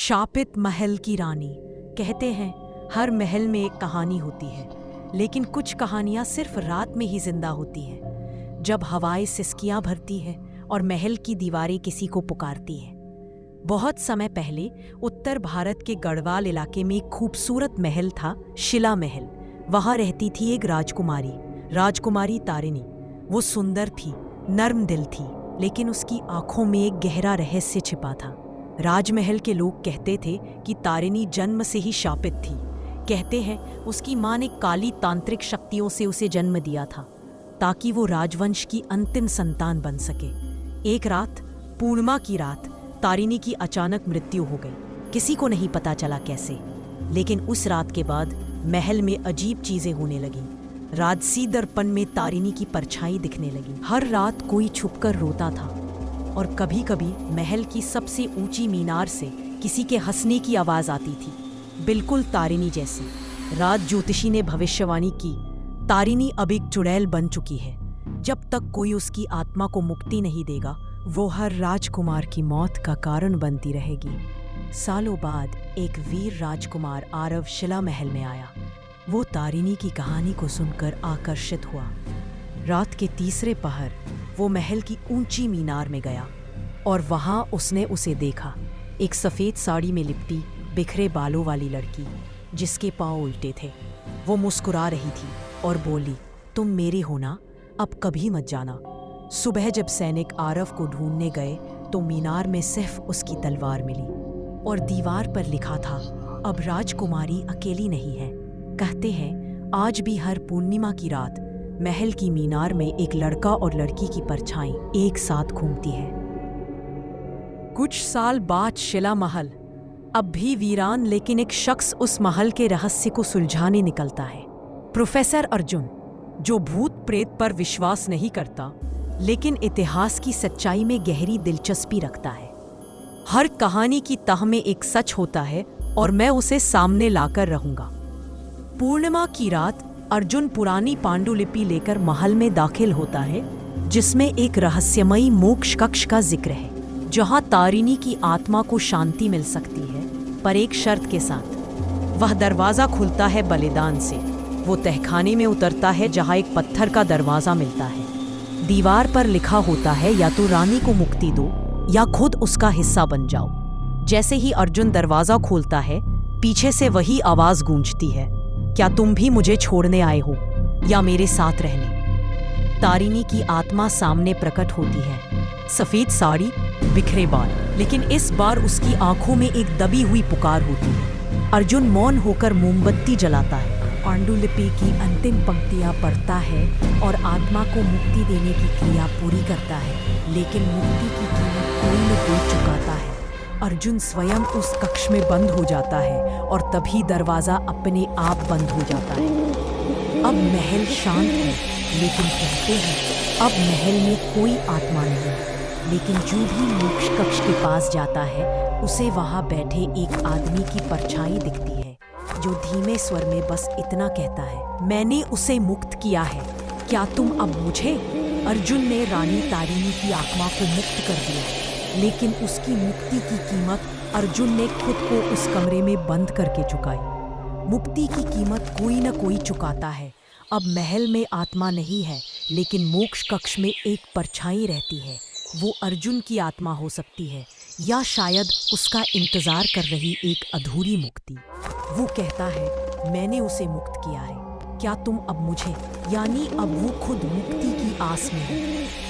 शापित महल की रानी। कहते हैं हर महल में एक कहानी होती है, लेकिन कुछ कहानियां सिर्फ रात में ही जिंदा होती हैं, जब हवाएं सिसकियां भरती है और महल की दीवारें किसी को पुकारती है। बहुत समय पहले उत्तर भारत के गढ़वाल इलाके में एक खूबसूरत महल था, शिला महल। वहां रहती थी एक राजकुमारी तारिणी। वो सुंदर थी, नर्म दिल थी, लेकिन उसकी आंखों में एक गहरा रहस्य छिपा था। राजमहल के लोग कहते थे कि तारिणी जन्म से ही शापित थी। कहते हैं उसकी मां ने काली तांत्रिक शक्तियों से उसे जन्म दिया था, ताकि वो राजवंश की अंतिम संतान बन सके। एक रात, पूर्णिमा की रात, तारिणी की अचानक मृत्यु हो गई। किसी को नहीं पता चला कैसे, लेकिन उस रात के बाद महल में अजीब चीजें होने लगीं। राजसी दर्पण में तारिणी की परछाई दिखने लगी। हर रात कोई छुपकर रोता था, और कभी कभी महल की सबसे ऊंची मीनार से किसी के हंसने की आवाज आती थी, बिल्कुल तारिणी जैसी। राज ज्योतिषी ने भविष्यवाणी की, तारिणी अब एक चुड़ैल बन चुकी है। जब तक कोई उसकी आत्मा को मुक्ति नहीं देगा, वो हर राजकुमार की मौत का कारण बनती रहेगी। सालों बाद एक वीर राजकुमार आरव शिला महल में आया। वो तारिणी की कहानी को सुनकर आकर्षित हुआ। रात के तीसरे पहर वो महल की ऊंची मीनार में गया, और वहां उसने उसे देखा, एक सफेद साड़ी में लिपटी बिखरे बालों वाली लड़की, जिसके पांव उल्टे थे। वो मुस्कुरा रही थी और बोली, तुम मेरी हो ना, अब कभी मत जाना। सुबह जब सैनिक आरव को ढूंढने गए तो मीनार में सिर्फ उसकी तलवार मिली, और दीवार पर लिखा था, अब राजकुमारी अकेली नहीं है। कहते हैं आज भी हर पूर्णिमा की रात महल की मीनार में एक लड़का और लड़की की परछाई एक साथ घूमती है। कुछ साल बाद शिला महल अब भी वीरान, लेकिन एक शख्स उस महल के रहस्य को सुलझाने निकलता है। प्रोफेसर अर्जुन, जो भूत प्रेत पर विश्वास नहीं करता, लेकिन इतिहास की सच्चाई में गहरी दिलचस्पी रखता है। हर कहानी की तह में एक सच होता है, और मैं उसे सामने लाकर रहूंगा। पूर्णिमा की रात अर्जुन पुरानी पांडुलिपि लेकर महल में दाखिल होता है, जिसमें एक रहस्यमयी मोक्ष कक्ष का जिक्र है, जहां तारिणी की आत्मा को शांति मिल सकती है, पर एक शर्त के साथ। वह दरवाजा खुलता है बलिदान से। वो तहखाने में उतरता है जहां एक पत्थर का दरवाजा मिलता है। दीवार पर लिखा होता है, या तो रानी को मुक्ति दो या खुद उसका हिस्सा बन जाओ। जैसे ही अर्जुन दरवाजा खोलता है, पीछे से वही आवाज गूंजती है, क्या तुम भी मुझे छोड़ने आए हो या मेरे साथ रहने? तारिणी की आत्मा सामने प्रकट होती है, सफेद साड़ी, बिखरे बाल, लेकिन इस बार उसकी आंखों में एक दबी हुई पुकार होती है। अर्जुन मौन होकर मोमबत्ती जलाता है, पांडुलिपि की अंतिम पंक्तियां पढ़ता है और आत्मा को मुक्ति देने की क्रिया पूरी करता है, लेकिन मुक्ति की कीमत कोई न कोई चुकाता है। अर्जुन स्वयं उस कक्ष में बंद हो जाता है, और तभी दरवाजा अपने आप बंद हो जाता है। अब महल शांत है, लेकिन कहते हैं अब महल में कोई आत्मा नहीं। लेकिन जो भी मोक्ष कक्ष के पास जाता है, उसे वहां बैठे एक आदमी की परछाई दिखती है, जो धीमे स्वर में बस इतना कहता है, मैंने उसे मुक्त किया है, क्या तुम अब मुझे? अर्जुन ने रानी तारिणी की आत्मा को मुक्त कर दिया, लेकिन उसकी मुक्ति की कीमत अर्जुन ने खुद को उस कमरे में बंद करके चुकाई। मुक्ति की कीमत कोई न कोई चुकाता है। अब महल में आत्मा नहीं है, लेकिन मोक्ष कक्ष में एक परछाई रहती है। वो अर्जुन की आत्मा हो सकती है, या शायद उसका इंतजार कर रही एक अधूरी मुक्ति। वो कहता है, मैंने उसे मुक्त किया है, क्या तुम अब मुझे? यानी अब वो खुद मुक्ति की आस में है।